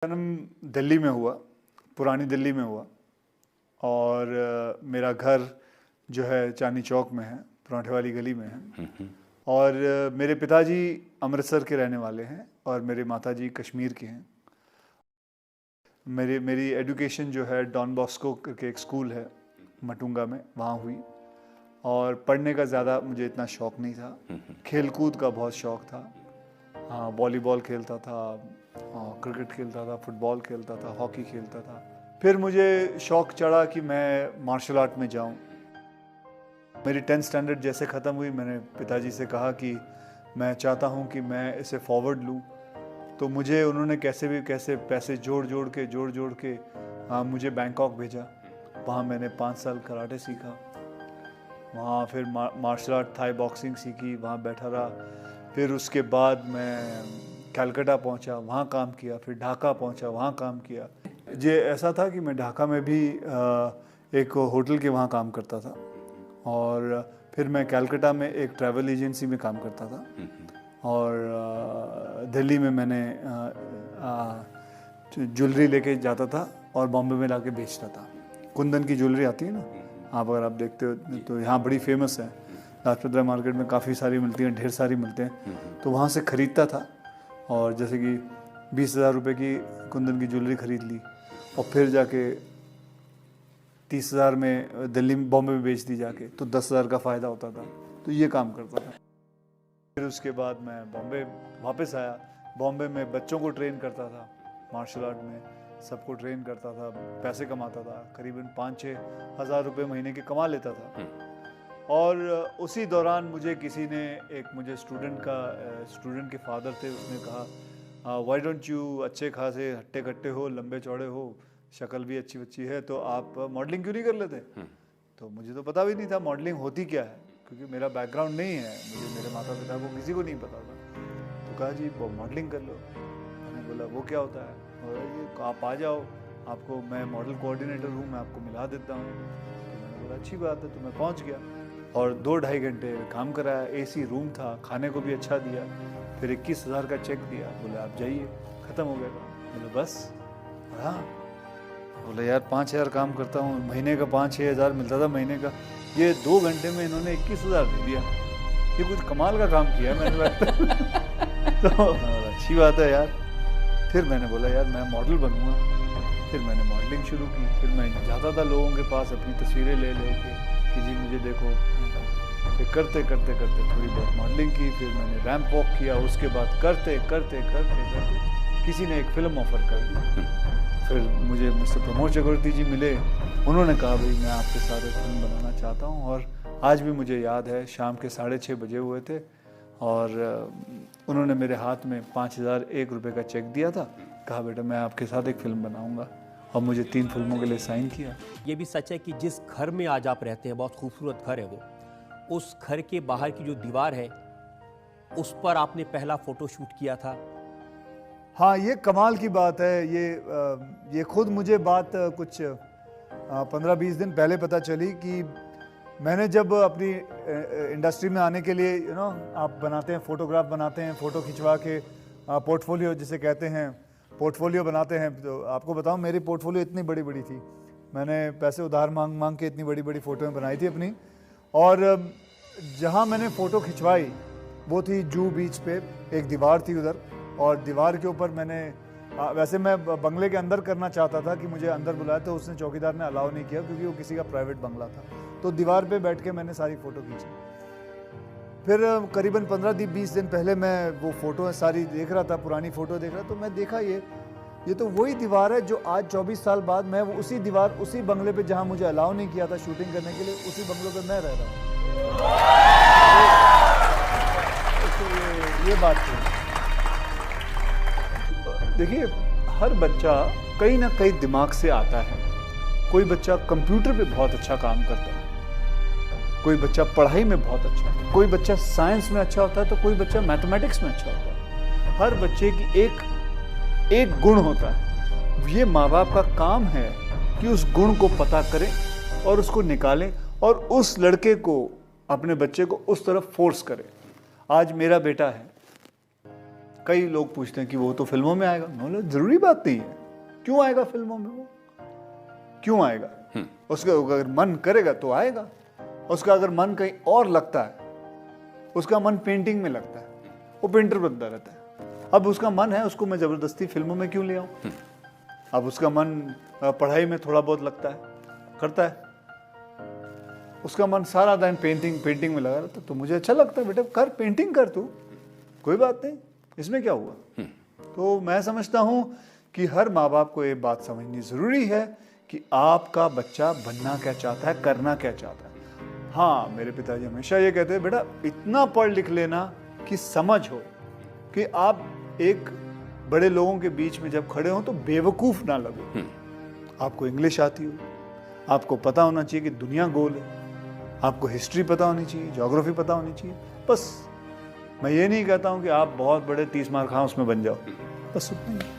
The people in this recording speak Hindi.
जन्म दिल्ली में हुआ, पुरानी दिल्ली में हुआ और मेरा घर जो है चांदनी चौक में है, पराठे वाली गली में है। और मेरे पिताजी अमृतसर के रहने वाले हैं और मेरे माताजी कश्मीर के हैं। मेरी एजुकेशन जो है डॉन बॉस्को करके एक स्कूल है मटुंगा में, वहाँ हुई। और पढ़ने का ज़्यादा मुझे इतना शौक़ नहीं था, खेल कूद का बहुत शौक़ था। हाँ, वॉलीबॉल खेलता था, क्रिकेट खेलता था, फुटबॉल खेलता था, हॉकी खेलता था। फिर मुझे शौक़ चढ़ा कि मैं मार्शल आर्ट में जाऊँ। मेरी 10th स्टैंडर्ड जैसे ख़त्म हुई, मैंने पिताजी से कहा कि मैं चाहता हूँ कि मैं इसे फॉरवर्ड लूँ। तो मुझे उन्होंने कैसे पैसे जोड़ जोड़ के मुझे बैंकॉक भेजा। वहाँ मैंने 5 साल कराटे सीखा। वहाँ फिर मार्शल आर्ट, थाई बॉक्सिंग सीखी, वहाँ बैठा रहा। फिर उसके बाद मैं कलकत्ता पहुँचा, वहाँ काम किया। फिर ढाका पहुँचा, वहाँ काम किया। ये ऐसा था कि मैं ढाका में भी एक होटल के वहाँ काम करता था और फिर मैं कलकत्ता में एक ट्रैवल एजेंसी में काम करता था और दिल्ली में मैंने ज्वेलरी लेके जाता था और बॉम्बे में लाके बेचता था। कुंदन की ज्वेलरी आती है ना, आप अगर आप देखते हो तो यहाँ बड़ी फेमस है। लाजपत राय मार्केट में काफ़ी सारी मिलती हैं, ढेर सारी मिलते हैं। तो वहाँ से ख़रीदता था और जैसे कि 20,000 रुपये की कुंदन की ज्वेलरी ख़रीद ली और फिर जाके 30,000 में दिल्ली में, बॉम्बे में बेच दी जाके, तो 10,000 का फ़ायदा होता था। तो ये काम करता था। फिर उसके बाद मैं बॉम्बे वापस आया। बॉम्बे में बच्चों को ट्रेन करता था, मार्शल आर्ट में सबको ट्रेन करता था, पैसे कमाता था। करीबन 5-6 हज़ार रुपये महीने के कमा लेता था। और उसी दौरान मुझे किसी ने, मुझे स्टूडेंट के फादर थे, उसने कहा व्हाई डोंट यू, अच्छे खासे हट्टे कट्टे हो, लंबे चौड़े हो, शक्ल भी अच्छी बच्ची है, तो आप मॉडलिंग क्यों नहीं कर लेते? तो मुझे तो पता भी नहीं था मॉडलिंग होती क्या है, क्योंकि मेरा बैकग्राउंड नहीं है, मुझे मेरे माता पिता को किसी को नहीं पता था। तो कहा जी वो मॉडलिंग कर लो। मैंने बोला वो क्या होता है? और ये आप आ जाओ, आपको मैं मॉडल कोऑर्डिनेटर हूँ, मैं आपको मिला देता हूँ। तो मैंने बोला अच्छी बात है। तो मैं पहुँच गया और 2-2.5 घंटे काम कराया। AC रूम था, खाने को भी अच्छा दिया। फिर 21,000 का चेक दिया, बोले आप जाइए, ख़त्म हो गया। बोले बस? हाँ। बोले यार 5,000 काम करता हूँ, महीने का 5-6 हज़ार मिलता था महीने का, ये 2 घंटे में इन्होंने 21,000 दे दिया। ये कुछ कमाल का काम किया मैंने लगता। तो अच्छी बात है यार। फिर मैंने बोला यार मैं मॉडल बनूँगा। फिर मैंने मॉडलिंग शुरू की। फिर मैं जाता था लोगों के पास अपनी तस्वीरें ले के कि जी मुझे देखो। फिर करते थोड़ी बहुत मॉडलिंग की। फिर मैंने रैंप वॉक किया। उसके बाद करते किसी ने एक फ़िल्म ऑफ़र कर दी। फिर मुझे मुझसे प्रमोद चक्रवर्ती जी मिले। उन्होंने कहा भाई मैं आपके साथ एक फिल्म बनाना चाहता हूँ। और आज भी मुझे याद है, शाम के 6:30 बजे हुए थे और उन्होंने मेरे हाथ में 5,001 रुपये का चेक दिया था। कहा बेटा मैं आपके साथ एक फ़िल्म बनाऊँगा, और मुझे 3 फिल्मों के लिए साइन किया। ये भी सच है कि जिस घर में आज आप रहते हैं, बहुत खूबसूरत घर है वो, उस घर के बाहर की जो दीवार है उस पर आपने पहला फ़ोटो शूट किया था। हाँ, ये कमाल की बात है। ये खुद मुझे बात कुछ 15-20 दिन पहले पता चली कि मैंने जब अपनी इंडस्ट्री में आने के लिए आप बनाते हैं, फ़ोटोग्राफ बनाते हैं, फ़ोटो खिंचवा के पोर्टफोलियो जिसे कहते हैं, पोर्टफोलियो बनाते हैं। तो आपको बताऊं मेरी पोर्टफोलियो इतनी बड़ी थी। मैंने पैसे उधार मांग के इतनी बड़ी फ़ोटोएं बनाई थी अपनी। और जहां मैंने फ़ोटो खिंचवाई वो थी जूहू बीच पे, एक दीवार थी उधर, और दीवार के ऊपर मैंने वैसे मैं बंगले के अंदर करना चाहता था कि मुझे अंदर बुलाया, तो उसने, चौकीदार ने अलाउ नहीं किया क्योंकि वो किसी का प्राइवेट बंगला था। तो दीवार पे बैठ के मैंने सारी फ़ोटो खींची। फिर करीबन 15-20 दिन पहले मैं वो फ़ोटो सारी देख रहा था, पुरानी फ़ोटो देख रहा, तो मैं देखा ये तो वही दीवार है जो आज 24 साल बाद मैं उसी दीवार, उसी बंगले पे जहाँ मुझे अलाउ नहीं किया था शूटिंग करने के लिए, उसी बंगलों पे मैं रह रहा हूँ। तो ये बात थी। देखिए, हर बच्चा कहीं ना कहीं दिमाग से आता है। कोई बच्चा कंप्यूटर पे बहुत अच्छा काम करता है, कोई बच्चा पढ़ाई में बहुत अच्छा है, कोई बच्चा साइंस में अच्छा होता है, तो कोई बच्चा मैथमेटिक्स में अच्छा होता है। हर बच्चे की एक गुण होता है। ये माँ बाप का काम है कि उस गुण को पता करें और उसको निकालें और उस लड़के को, अपने बच्चे को उस तरफ फोर्स करें। आज मेरा बेटा है, कई लोग पूछते हैं कि वो तो फिल्मों में आएगा। मैं बोला ज़रूरी बात नहीं है, क्यों आएगा फिल्मों में, वो क्यों आएगा? उसका अगर मन करेगा तो आएगा। उसका अगर मन कहीं और लगता है, उसका मन पेंटिंग में लगता है, वो पेंटर बनता रहता है। अब उसका मन है, उसको मैं ज़बरदस्ती फिल्मों में क्यों ले आऊँ? अब उसका मन पढ़ाई में थोड़ा बहुत लगता है, करता है, उसका मन सारा दिन पेंटिंग में लगा रहता है, तो मुझे अच्छा लगता है, बेटा कर, पेंटिंग कर तू, कोई बात नहीं, इसमें क्या हुआ? तो मैं समझता हूँ कि हर माँ बाप को ये बात समझनी ज़रूरी है कि आपका बच्चा बनना क्या चाहता है, करना क्या चाहता है। हाँ, मेरे पिताजी हमेशा ये कहते हैं, बेटा इतना पढ़ लिख लेना कि समझ हो कि आप एक बड़े लोगों के बीच में जब खड़े हो तो बेवकूफ़ ना लगो। आपको इंग्लिश आती हो, आपको पता होना चाहिए कि दुनिया गोल है, आपको हिस्ट्री पता होनी चाहिए, ज्योग्राफी पता होनी चाहिए। बस मैं ये नहीं कहता हूँ कि आप बहुत बड़े 30 मार्क हाँ उसमें बन जाओ, बस उतना ही।